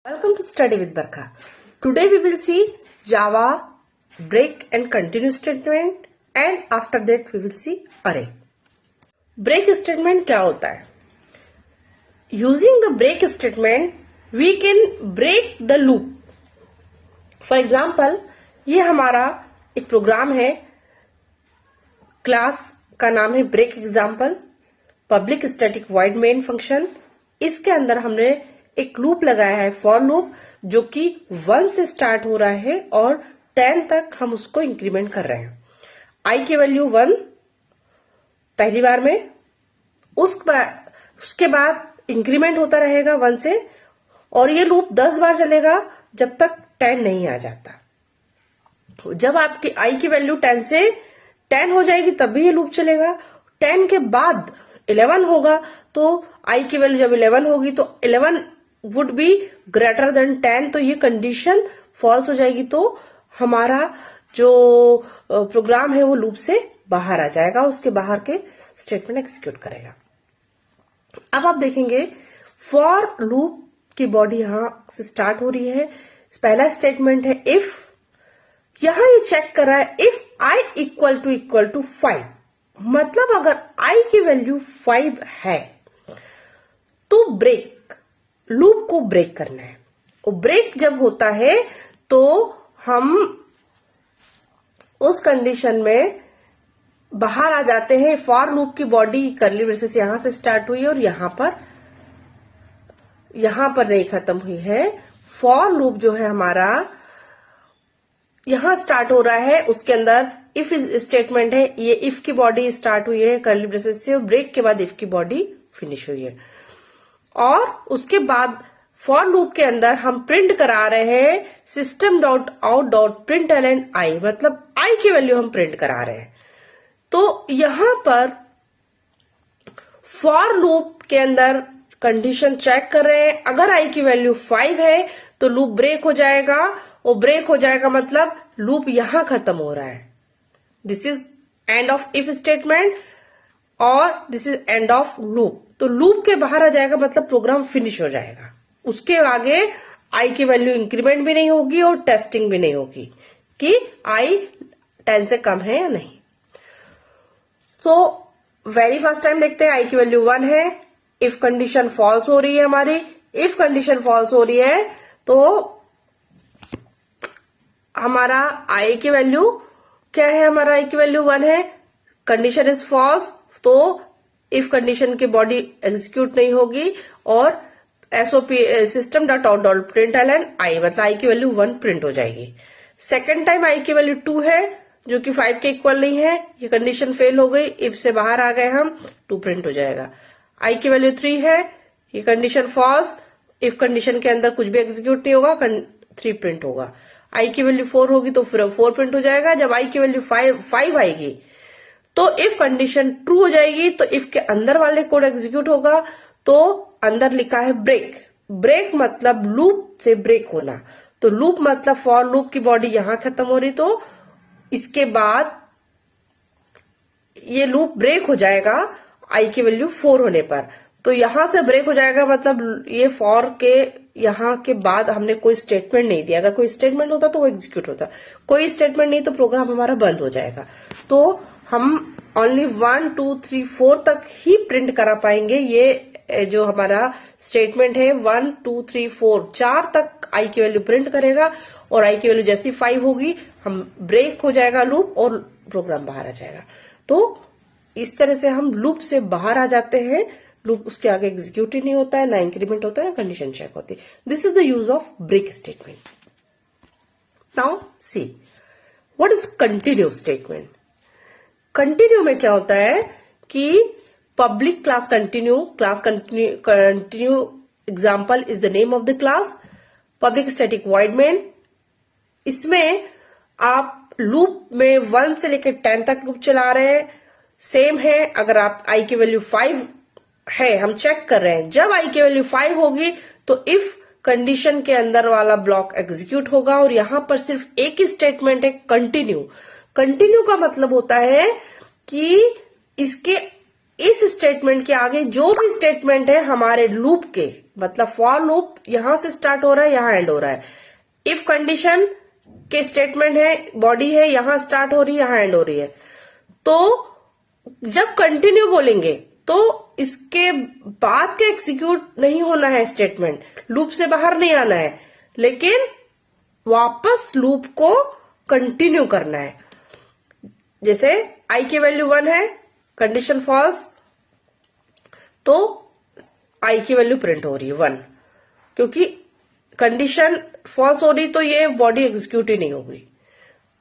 Welcome to Study with Barkha. Today we will see Java break and continue statement and after that we will see array. Break statement क्या होता है? Using the break statement we can break the loop. For example, ये हमारा एक programme है, class का नाम है break example, public static void main function. इसके अंदर हमने एक लूप लगाया है, फॉर लूप, जो कि 1 से स्टार्ट हो रहा है और 10 तक हम उसको इंक्रीमेंट कर रहे हैं। आई की वैल्यू 1 पहली बार में, उसके बाद इंक्रीमेंट होता रहेगा 1 से, और ये लूप 10 बार चलेगा जब तक 10 नहीं आ जाता। जब आपकी आई की वैल्यू 10 से 10 हो जाएगी तब भी ये लूप चलेगा। 10 के बाद 11 होगा तो आई की वैल्यू जब 11 होगी तो 11 वुड बी ग्रेटर देन 10, तो ये कंडीशन फॉल्स हो जाएगी, तो हमारा जो प्रोग्राम है वो लूप से बाहर आ जाएगा, उसके बाहर के स्टेटमेंट एग्जीक्यूट करेगा। अब आप देखेंगे फॉर लूप की बॉडी यहां से स्टार्ट हो रही है। पहला स्टेटमेंट है इफ, यहां ये चेक कर रहा है इफ आई इक्वल टू 5, मतलब अगर आई की वैल्यू 5 है तो ब्रेक, लूप को ब्रेक करना है। और ब्रेक जब होता है तो हम उस कंडीशन में बाहर आ जाते हैं। फॉर लूप की बॉडी करली ब्रेसेस यहां से स्टार्ट हुई और यहां पर नहीं खत्म हुई है। फॉर लूप जो है हमारा यहां स्टार्ट हो रहा है, उसके अंदर इफ स्टेटमेंट है, ये इफ की बॉडी स्टार्ट हुई है करली ब्रेसेस से, और ब्रेक के बाद इफ की बॉडी फिनिश हुई है। और उसके बाद फॉर लूप के अंदर हम प्रिंट करा रहे हैं system dot out dot print LN I, मतलब आई की वैल्यू हम प्रिंट करा रहे हैं। तो यहां पर फॉर लूप के अंदर कंडीशन चेक कर रहे हैं, अगर आई की वैल्यू 5 है तो लूप ब्रेक हो जाएगा, और ब्रेक हो जाएगा मतलब लूप यहां खत्म हो रहा है। This is end of if statement और this is end of loop. तो लूप के बाहर आ जाएगा मतलब प्रोग्राम फिनिश हो जाएगा। उसके आगे आई की वैल्यू इंक्रीमेंट भी नहीं होगी और टेस्टिंग भी नहीं होगी कि आई 10 से कम है या नहीं। सो वेरी फर्स्ट टाइम देखते हैं, आई की वैल्यू 1 है, इफ कंडीशन फॉल्स हो रही है हमारी। इफ कंडीशन फॉल्स हो रही है तो हमारा आई की वैल्यू क्या है, हमारा आई की वैल्यू 1 है, कंडीशन इज फॉल्स, तो इफ कंडीशन की बॉडी एग्जीक्यूट नहीं होगी और SOP system dot out dot print LN I, मतलब आई की वैल्यू 1 प्रिंट हो जाएगी। सेकेंड टाइम आई की वैल्यू 2 है जो कि 5 के इक्वल नहीं है, ये कंडीशन फेल हो गई, इफ से बाहर आ गए हम, 2 प्रिंट हो जाएगा। आई की वैल्यू 3 है, ये कंडीशन फॉल्स, इफ कंडीशन के अंदर कुछ भी एग्जीक्यूट नहीं होगा, 3 प्रिंट होगा। आई की वैल्यू 4 होगी तो फिर 4 प्रिंट हो जाएगा। जब आई की वैल्यू 5 आएगी तो इफ कंडीशन ट्रू हो जाएगी तो इफ के अंदर वाले कोड एग्जीक्यूट होगा, तो अंदर लिखा है ब्रेक। ब्रेक मतलब लूप से ब्रेक होना, तो लूप मतलब फॉर लूप की बॉडी यहां खत्म हो रही, तो इसके बाद ये लूप ब्रेक हो जाएगा आई की वैल्यू 4 होने पर। तो यहां से ब्रेक हो जाएगा मतलब ये फॉर के यहां के बाद हमने कोई स्टेटमेंट नहीं दिया। अगर कोई स्टेटमेंट होता तो वो एग्जीक्यूट होता, कोई स्टेटमेंट नहीं तो प्रोग्राम हमारा बंद हो जाएगा। तो हम ओनली 1 2 3 4 तक ही प्रिंट करा पाएंगे। ये जो हमारा स्टेटमेंट है 1 2 3 4 4 तक आई की वैल्यू प्रिंट करेगा, और आई की वैल्यू जैसी 5 होगी हम ब्रेक हो जाएगा लूप और प्रोग्राम बाहर आ जाएगा। तो इस तरह से हम लूप से बाहर आ जाते हैं, लूप उसके आगे एग्जीक्यूट ही नहीं होता है, ना इंक्रीमेंट होता है, ना कंडीशन चेक होती है। This is the use of break statement. Now see what is continue statement. Continue में क्या होता है कि public class continue example is the name of the class, public static void main. इसमें आप लूप में 1 से लेकर 10 तक लूप चला रहे हैं, सेम है। अगर आप आई की वैल्यू 5 है, हम चेक कर रहे हैं, जब आई की वैल्यू 5 होगी तो इफ कंडीशन के अंदर वाला ब्लॉक एग्जीक्यूट होगा, और यहां पर सिर्फ एक ही स्टेटमेंट है कंटिन्यू। कंटिन्यू का मतलब होता है कि इसके इस स्टेटमेंट के आगे जो भी स्टेटमेंट है हमारे लूप के, मतलब फॉर लूप यहां से स्टार्ट हो रहा है, यहां एंड हो रहा है। इफ कंडीशन के स्टेटमेंट है, बॉडी है, यहां स्टार्ट हो रही है, यहां एंड हो रही है। तो जब कंटिन्यू बोलेंगे तो इसके बाद के एग्जीक्यूट नहीं होना है स्टेटमेंट, लूप से बाहर नहीं आना है, लेकिन वापस लूप को कंटिन्यू करना है। जैसे आई की वैल्यू 1 है, कंडीशन फॉल्स, तो आई की वैल्यू प्रिंट हो रही है 1, क्योंकि कंडीशन फॉल्स हो रही तो ये बॉडी एग्जीक्यूट ही नहीं होगी।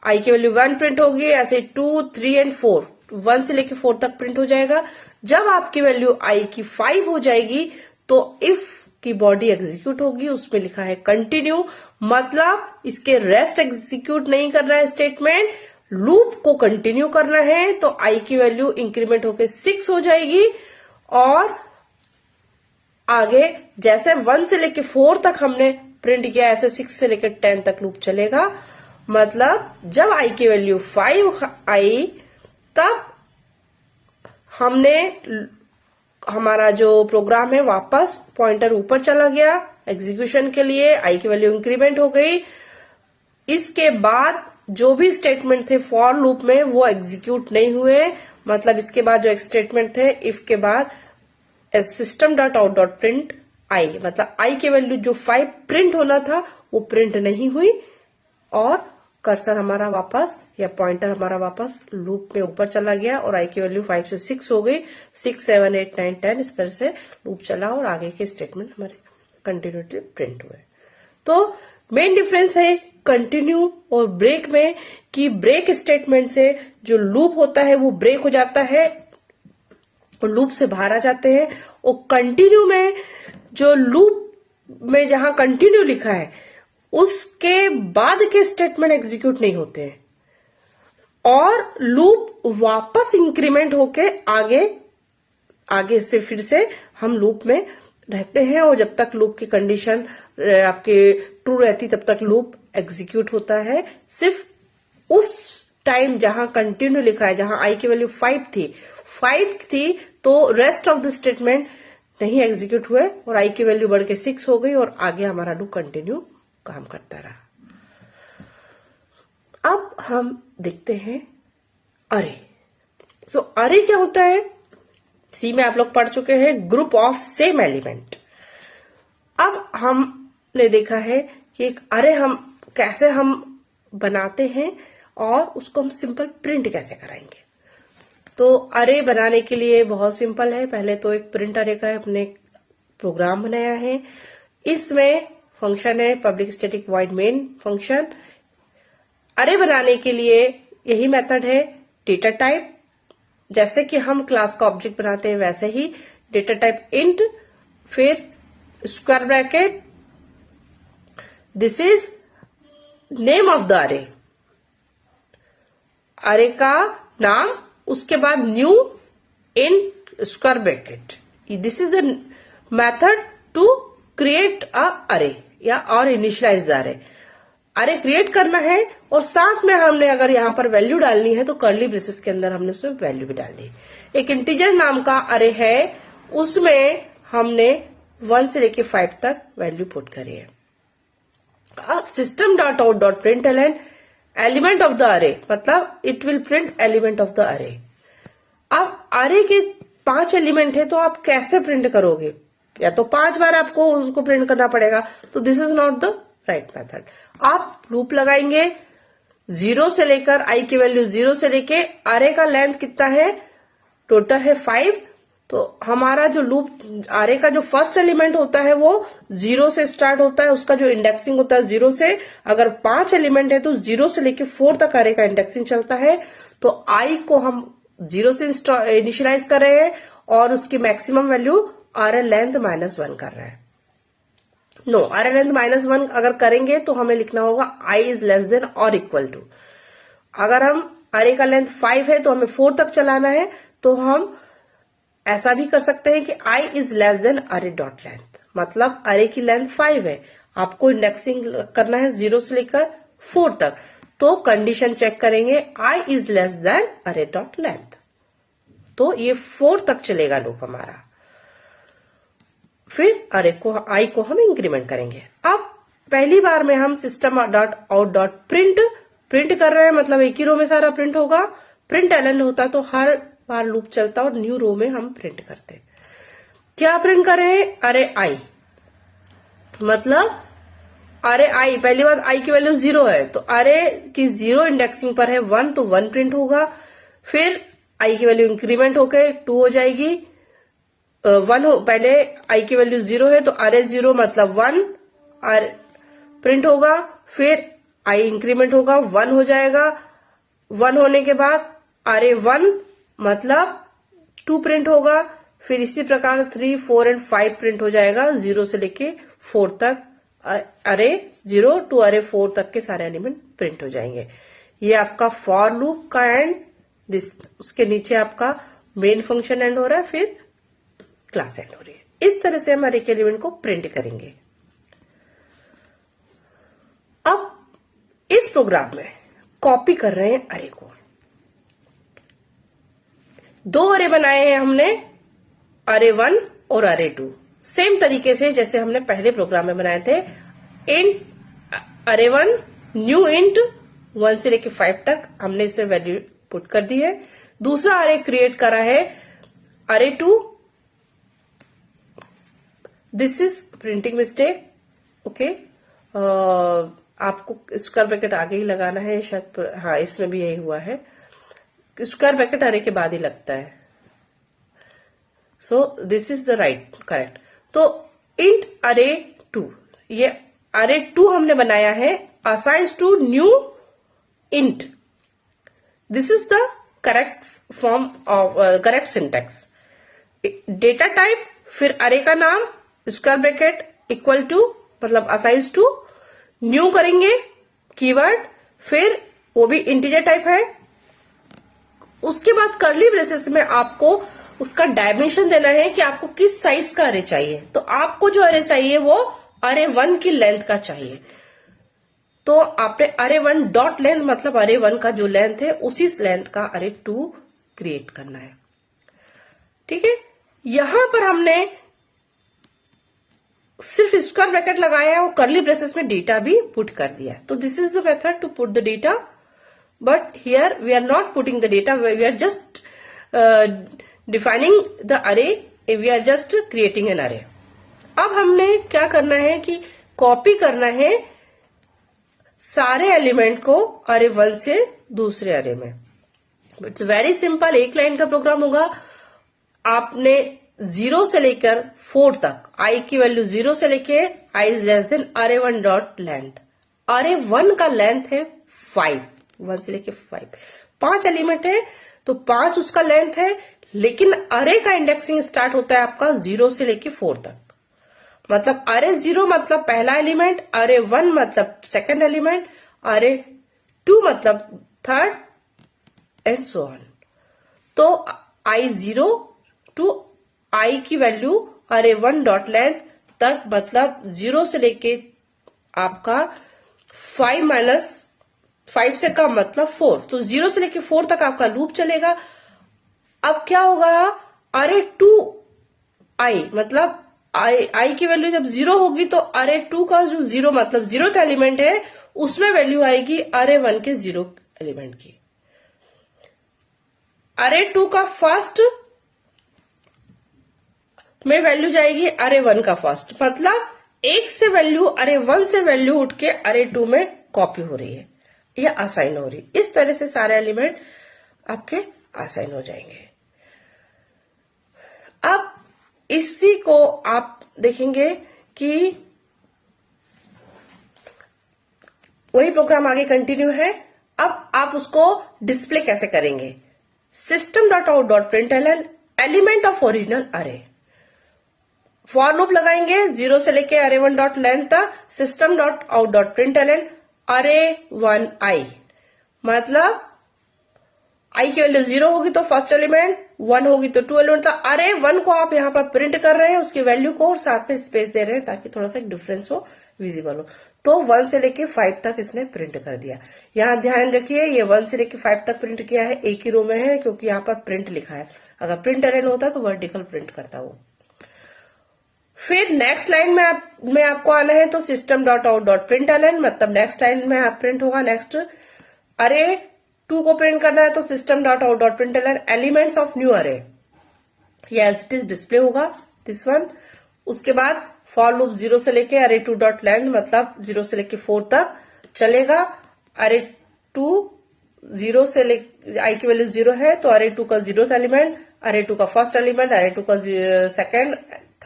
आई की वैल्यू 1 प्रिंट होगी, ऐसे 2, 3 एंड 4, 1 से लेके 4 तक प्रिंट हो जाएगा। जब आपकी वैल्यू आई की 5 हो जाएगी तो इफ की बॉडी एग्जीक्यूट होगी, उसमें लिखा है कंटिन्यू, मतलब इसके रेस्ट एग्जीक्यूट नहीं कर रहा है स्टेटमेंट, लूप को कंटिन्यू करना है। तो आई की वैल्यू इंक्रीमेंट होकर 6 हो जाएगी और आगे जैसे 1 से लेके 4 तक हमने प्रिंट किया, ऐसे 6 से लेके 10 तक लूप चलेगा। मतलब जब आई की वैल्यू 5 आई तब हमने हमारा जो प्रोग्राम है वापस पॉइंटर ऊपर चला गया एग्जीक्यूशन के लिए, आई की वैल्यू इंक्रीमेंट हो गई। इसके बाद जो भी स्टेटमेंट थे फॉर लूप में वो एग्जीक्यूट नहीं हुए, मतलब इसके बाद जो स्टेटमेंट थे इफ के बाद system dot out dot print I, मतलब आई की वैल्यू जो 5 प्रिंट होना था वो प्रिंट नहीं हुई और कर्सर हमारा वापस या पॉइंटर हमारा वापस लूप में ऊपर चला गया और आई की वैल्यू 5 से 6 हो गई। 6, 7, 8, 9, 10 इस तरह से लूप चला और आगे के स्टेटमेंट हमारे कंटिन्यूटी प्रिंट हुए। तो मेन डिफरेंस है कंटिन्यू और ब्रेक में कि ब्रेक स्टेटमेंट से जो लूप होता है वो ब्रेक हो जाता है और लूप से बाहर आ जाते हैं, और कंटिन्यू में जो लूप में जहां कंटिन्यू लिखा है उसके बाद के स्टेटमेंट एग्जीक्यूट नहीं होते हैं और लूप वापस इंक्रीमेंट होके आगे से फिर से हम लूप में रहते हैं और जब तक लूप की कंडीशन आपके ट्रू रहती तब तक लूप एग्जीक्यूट होता है। सिर्फ उस टाइम जहां कंटिन्यू लिखा है, जहां आई की वैल्यू 5 थी तो रेस्ट ऑफ द स्टेटमेंट नहीं एग्जीक्यूट हुए और आई की वैल्यू बढ़ के 6 हो गई और आगे हमारा लूप कंटिन्यू काम करता रहा। अब हम देखते हैं अरे। तो अरे क्या होता है, सी में आप लोग पढ़ चुके हैं, ग्रुप ऑफ सेम एलिमेंट। अब हमने देखा है कि एक अरे हम कैसे बनाते हैं और उसको हम सिंपल प्रिंट कैसे कराएंगे। तो अरे बनाने के लिए बहुत सिंपल है, पहले तो एक प्रिंट अरे का अपने प्रोग्राम बनाया है। इसमें फंक्शन है public static void main function. अरे बनाने के लिए यही मेथड है, डेटा टाइप, जैसे कि हम क्लास का ऑब्जेक्ट बनाते हैं वैसे ही डेटा टाइप इंट, फिर square bracket, this is name of the array, array का नाम, उसके बाद new int square bracket. This is the method to create a array या और इनिशियलाइज द अरे। अरे क्रिएट करना है और साथ में हमने अगर यहां पर वैल्यू डालनी है तो कर्ली ब्रेसेस के अंदर हमने उसमें वैल्यू भी डाल दी। एक इंटीजर नाम का अरे है, उसमें हमने 1 से लेके 5 तक वैल्यू पुट करी है। अब system dot out dot print element of the अरे, मतलब it will print element of the अरे। अब अरे के 5 एलिमेंट है तो आप कैसे प्रिंट करोगे, या तो 5 बार आपको उसको प्रिंट करना पड़ेगा, तो this is not the right method. आप लूप लगाएंगे 0 से लेकर आई की वैल्यू 0 से लेके अरे का लेंथ कितना है, टोटल है 5। तो हमारा जो लूप अरे का जो फर्स्ट एलिमेंट होता है वो 0 से स्टार्ट होता है, उसका जो इंडेक्सिंग होता है 0 से। अगर 5 एलिमेंट है तो 0 से लेके 4 तक अरे का इंडेक्सिंग चलता है। तो आई को हम 0 से इनिशियलाइज कर रहे हैं और उसकी मैक्सिमम वैल्यू अरे लेंथ -1 कर रहा है। नो, अरे लेंथ -1 अगर करेंगे तो हमें लिखना होगा आई इज लेस देन और इक्वल टू। अगर हम अरे का लेंथ 5 है तो हमें 4 तक चलाना है, तो हम ऐसा भी कर सकते हैं कि आई इज लेस देन अरे डॉट लेंथ, मतलब अरे की लेंथ 5 है, आपको इंडेक्सिंग करना है 0 से लेकर 4 तक, तो कंडीशन चेक करेंगे आई इज लेस देन अरे डॉट लेंथ, तो ये 4 तक चलेगा लूप हमारा। फिर अरे को आई को हम इंक्रीमेंट करेंगे। अब पहली बार में हम system dot out dot print कर रहे हैं, मतलब एक ही रो में सारा प्रिंट होगा। प्रिंट एलन होता तो हर बार लूप चलता और न्यू रो में हम प्रिंट करते। क्या प्रिंट करें? अरे आई, मतलब अरे आई, पहली बात आई की वैल्यू 0 है तो अरे की 0 इंडेक्सिंग पर है 1 तो 1 प्रिंट होगा। फिर आई की वैल्यू इंक्रीमेंट होकर 2 हो जाएगी। 1 हो, पहले आई की वैल्यू 0 है तो अरे 0 मतलब 1 प्रिंट होगा। फिर आई इंक्रीमेंट होगा 1 हो जाएगा। 1 होने के बाद अरे 1 मतलब 2 प्रिंट होगा। फिर इसी प्रकार 3, 4 एंड 5 प्रिंट हो जाएगा 0 से लेके 4 तक। अरे 0 टू अरे 4 तक के सारे एलिमेंट प्रिंट हो जाएंगे। ये आपका फॉर लूप का एंड, उसके नीचे आपका मेन फंक्शन एंड हो रहा है, फिर क्लास एंड हो रही है। इस तरह से हम अरे के एलिमेंट को प्रिंट करेंगे। अब इस प्रोग्राम में कॉपी कर रहे हैं अरे को। 2 अरे बनाए हैं हमने, अरे 1 और अरे 2, सेम तरीके से जैसे हमने पहले प्रोग्राम में बनाए थे। इंट अरे 1 न्यू इंट 1 से लेके 5 तक हमने इसमें वैल्यू पुट कर दी है। दूसरा अरे क्रिएट करा है अरे 2, this is printing mistake, okay. आपको स्क्वायर ब्रैकेट आगे ही लगाना है शायद, हाँ इसमें भी यही हुआ है, स्क्वायर ब्रैकेट अरे के बाद ही लगता है। So this is the right correct. तो इंट अरे 2, ये अरे 2 हमने बनाया है assigns to new int. This is the correct form of correct syntax. Data type, फिर अरे का नाम, स्क्वायर ब्रैकेट इक्वल टू मतलब असाइंस टू, न्यू करेंगे कीवर्ड, फिर वो भी इंटीजर टाइप है। उसके बाद कर्ली ब्रेसेस में आपको उसका डायमेंशन देना है कि आपको किस साइज का अरे चाहिए। तो आपको जो अरे चाहिए वो अरे 1 की लेंथ का चाहिए, तो आपने अरे 1 डॉट लेंथ मतलब अरे 1 का जो लेंथ है उसी लेंथ का अरे 2 क्रिएट करना है। ठीक है, यहां पर हमने सिर्फ स्क्वायर ब्रैकेट लगाया और कर्ली ब्रेसेस में डेटा भी पुट कर दिया। तो this is the method to put the data, but here we are not putting the data, we are just defining the array, we are just creating an array. अब हमने क्या करना है कि कॉपी करना है सारे एलिमेंट को अरे 1 से दूसरे अरे में। इट्स वेरी सिंपल, एक लाइन का प्रोग्राम होगा। आपने 0 से लेकर 4 तक आई की वैल्यू 0 से लेके आई इज लेस देन अरे 1 डॉट लेंथ। अरे 1 का लेंथ है 5, 1 से लेके 5 एलिमेंट है तो 5 उसका लेंथ है, लेकिन अरे का इंडेक्सिंग स्टार्ट होता है आपका 0 से लेके 4 तक। मतलब अरे 0 मतलब पहला एलिमेंट, अरे 1 मतलब सेकंड एलिमेंट, अरे 2 मतलब थर्ड एंड सो ऑन। तो आई 0 टू आई की वैल्यू अरे 1 डॉट लेंथ तक, मतलब 0 से लेके आपका 5 माइनस 5 से कम मतलब 4, तो 0 से लेके 4 तक आपका लूप चलेगा। अब क्या होगा, अरे 2 आई मतलब आई की वैल्यू जब 0 होगी तो अरे 2 का जो 0 मतलब 0th एलिमेंट है उसमें वैल्यू आएगी अरे 1 के 0 एलिमेंट की। अरे 2 का फर्स्ट में वैल्यू जाएगी अरे 1 का फर्स्ट, मतलब 1 से वैल्यू अरे 1 से वैल्यू उठ के अरे 2 में कॉपी हो रही है या असाइन हो रही है। इस तरह से सारे एलिमेंट आपके असाइन हो जाएंगे। अब इसी को आप देखेंगे कि वही प्रोग्राम आगे कंटिन्यू है। अब आप उसको डिस्प्ले कैसे करेंगे, system.out.println एलिमेंट ऑफ ओरिजिनल अरे, फॉर लूप लगाएंगे 0 से लेके अरे 1 डॉट लेंथ तक, system.out.println अरे 1 आई, मतलब आई की वैल्यू 0 होगी तो फर्स्ट एलिमेंट, 1 होगी तो 2 एलिमेंट। अरे 1 को आप यहाँ पर प्रिंट कर रहे हैं उसकी वैल्यू को और साथ में स्पेस दे रहे हैं ताकि थोड़ा सा डिफरेंस हो, विजिबल हो। तो 1 से लेके 5 तक इसने प्रिंट कर दिया। यहाँ ध्यान रखिए ये 1 से लेके 5 तक प्रिंट किया है, एक ही रो में है क्योंकि यहाँ पर प्रिंट लिखा है। अगर प्रिंट एलन होता तो वर्टिकल प्रिंट करता वो। फिर नेक्स्ट लाइन में आपको आना है तो system dot out dot println, मतलब नेक्स्ट लाइन में आप प्रिंट होगा। नेक्स्ट अरे 2 को प्रिंट करना है तो system dot out dot println elements of new अरे, ये एज इट इज डिस्प्ले होगा दिस वन। उसके बाद फॉर लूप 0 से लेके अरे 2 डॉट लेंथ, मतलब 0 से लेके 4 तक चलेगा। अरे 2 0 से लेके आई की वैल्यू 0 है तो अरे 2 का 0th एलिमेंट, अरे 2 का फर्स्ट एलिमेंट, अरे 2 का सेकंड,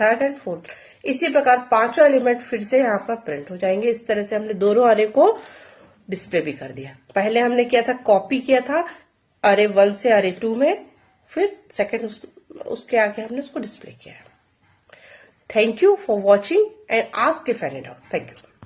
थर्ड एंड फोर्थ। इसी प्रकार पांचों एलिमेंट फिर से यहाँ पर प्रिंट हो जाएंगे। इस तरह से हमने दोनों अरे को डिस्प्ले भी कर दिया। पहले हमने किया था कॉपी किया था अरे 1 से अरे 2 में, फिर सेकंड उसके आगे हमने उसको डिस्प्ले किया। Thank you for watching and ask if any doubt. Thank you.